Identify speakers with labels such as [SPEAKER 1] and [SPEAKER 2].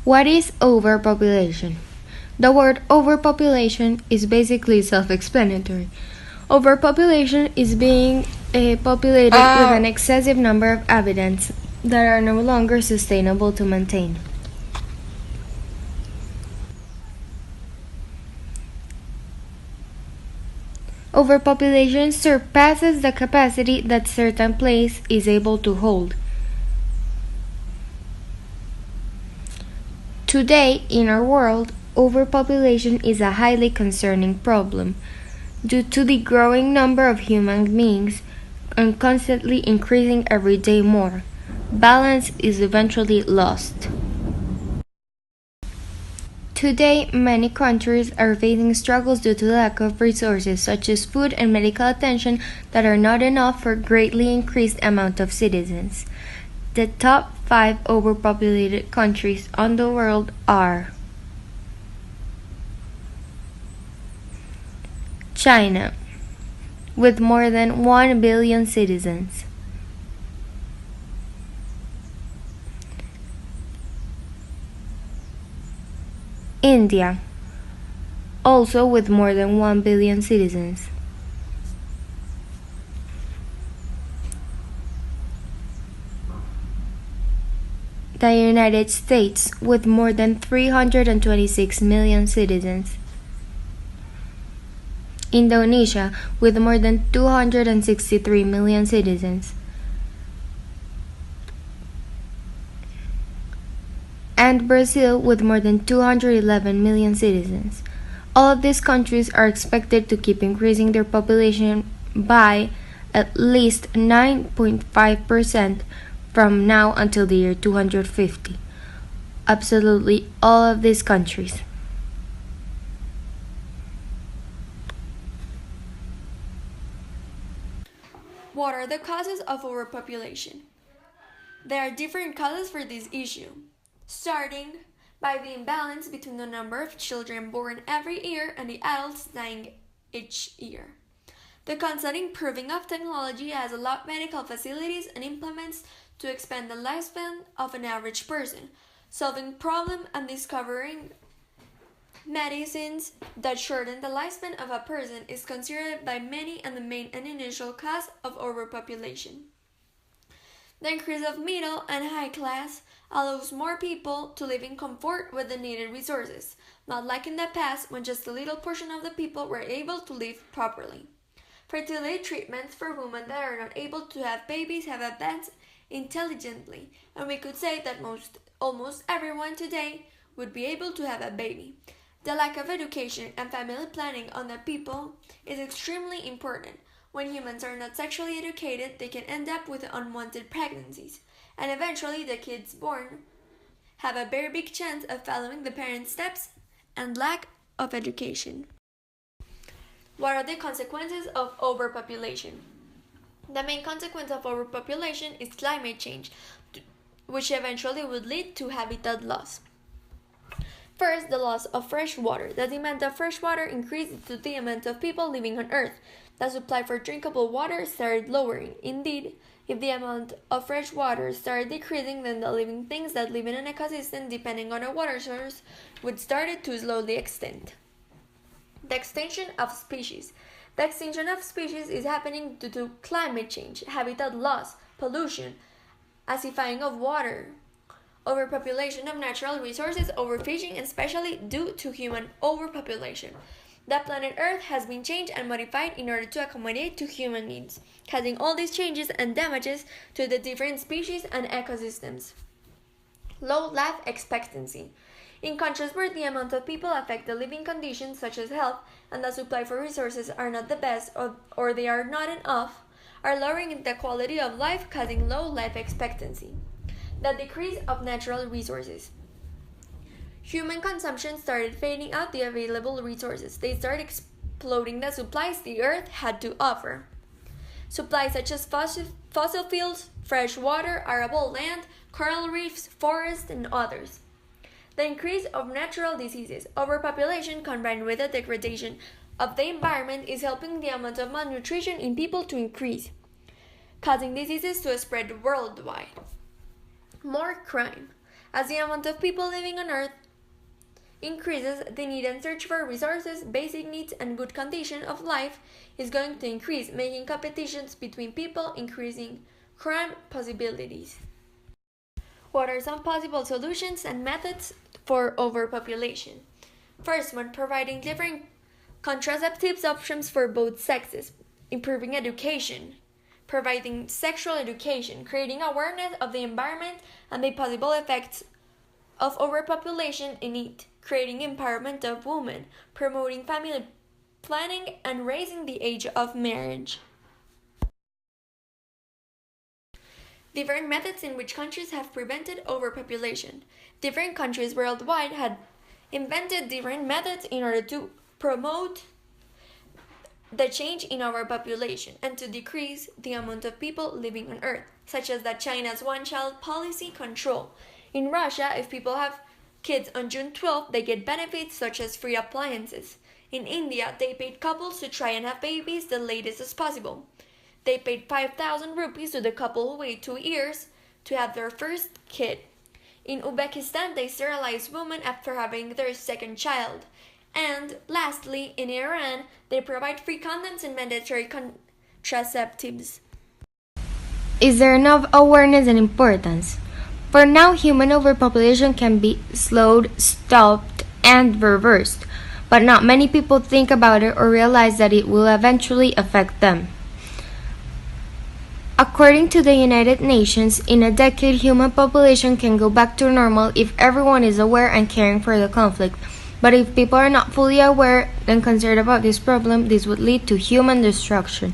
[SPEAKER 1] What is overpopulation? The word overpopulation is basically self-explanatory. Overpopulation is being populated with an excessive number of inhabitants that are no longer sustainable to maintain. Overpopulation surpasses the capacity that certain place is able to hold. Today, in our world, overpopulation is a highly concerning problem due to the growing number of human beings and constantly increasing every day more. Balance is eventually lost. Today, many countries are facing struggles due to the lack of resources such as food and medical attention that are not enough for greatly increased amount of citizens. The top 5 overpopulated countries on the world are China, with more than 1 billion citizens. India, also with more than 1 billion citizens. The United States, with more than 326 million citizens. Indonesia, with more than 263 million citizens. And Brazil, with more than 211 million citizens. All of these countries are expected to keep increasing their population by at least 9.5% from now until the year 250. Absolutely all of these countries.
[SPEAKER 2] What are the causes of overpopulation? There are different causes for this issue, starting by the imbalance between the number of children born every year and the adults dying each year. The constant improving of technology has allowed medical facilities and implements to expand the lifespan of an average person, solving problems and discovering medicines that shorten the lifespan of a person is considered by many and the main and initial cause of overpopulation. The increase of middle and high class allows more people to live in comfort with the needed resources, not like in the past when just a little portion of the people were able to live properly. Fertility treatments for women that are not able to have babies have advanced intelligently, and we could say that almost everyone today would be able to have a baby. The lack of education and family planning on the people is extremely important. When humans are not sexually educated, they can end up with unwanted pregnancies, and eventually the kids born have a very big chance of following the parents' steps and lack of education. What are the consequences of overpopulation? The main consequence of overpopulation is climate change, which eventually would lead to habitat loss. First, the loss of fresh water. The demand of fresh water increased due to the amount of people living on Earth. The supply for drinkable water started lowering. Indeed, if the amount of fresh water started decreasing, then the living things that live in an ecosystem depending on a water source would start to slowly extinct. The extinction of species. The extinction of species is happening due to climate change, habitat loss, pollution, acidifying of water, overpopulation of natural resources, overfishing, and especially due to human overpopulation. The planet Earth has been changed and modified in order to accommodate to human needs, causing all these changes and damages to the different species and ecosystems. Low life expectancy. In countries where the amount of people affect the living conditions such as health and the supply for resources are not the best or they are not enough, are lowering the quality of life, causing low life expectancy. The decrease of natural resources. Human consumption started fading out the available resources. They started exploding the supplies the earth had to offer. Supplies such as fossil fuels, fresh water, arable land, coral reefs, forests, and others. The increase of natural diseases. Overpopulation combined with the degradation of the environment is helping the amount of malnutrition in people to increase, causing diseases to spread worldwide. More crime. As the amount of people living on Earth increases, the need and search for resources, basic needs, and good condition of life is going to increase, making competitions between people, increasing crime possibilities. What are some possible solutions and methods for overpopulation? First one, providing different contraceptives options for both sexes, improving education, providing sexual education, creating awareness of the environment and the possible effects of overpopulation in it, creating empowerment of women, promoting family planning, and raising the age of marriage. Different methods in which countries have prevented overpopulation. Different countries worldwide had invented different methods in order to promote the change in our population and to decrease the amount of people living on Earth, such as that China's one-child policy control. In Russia, if people have kids on June 12th, they get benefits such as free appliances. In India, they paid couples to try and have babies the latest as possible. They paid 5,000 rupees to the couple who waited 2 years to have their first kid. In Uzbekistan, they sterilized women after having their second child. And lastly, in Iran, they provide free condoms and mandatory contraceptives.
[SPEAKER 1] Is there enough awareness and importance? For now, human overpopulation can be slowed, stopped, and reversed, but not many people think about it or realize that it will eventually affect them. According to the United Nations, in a decade, human population can go back to normal if everyone is aware and caring for the conflict. But if people are not fully aware and concerned about this problem, this would lead to human destruction.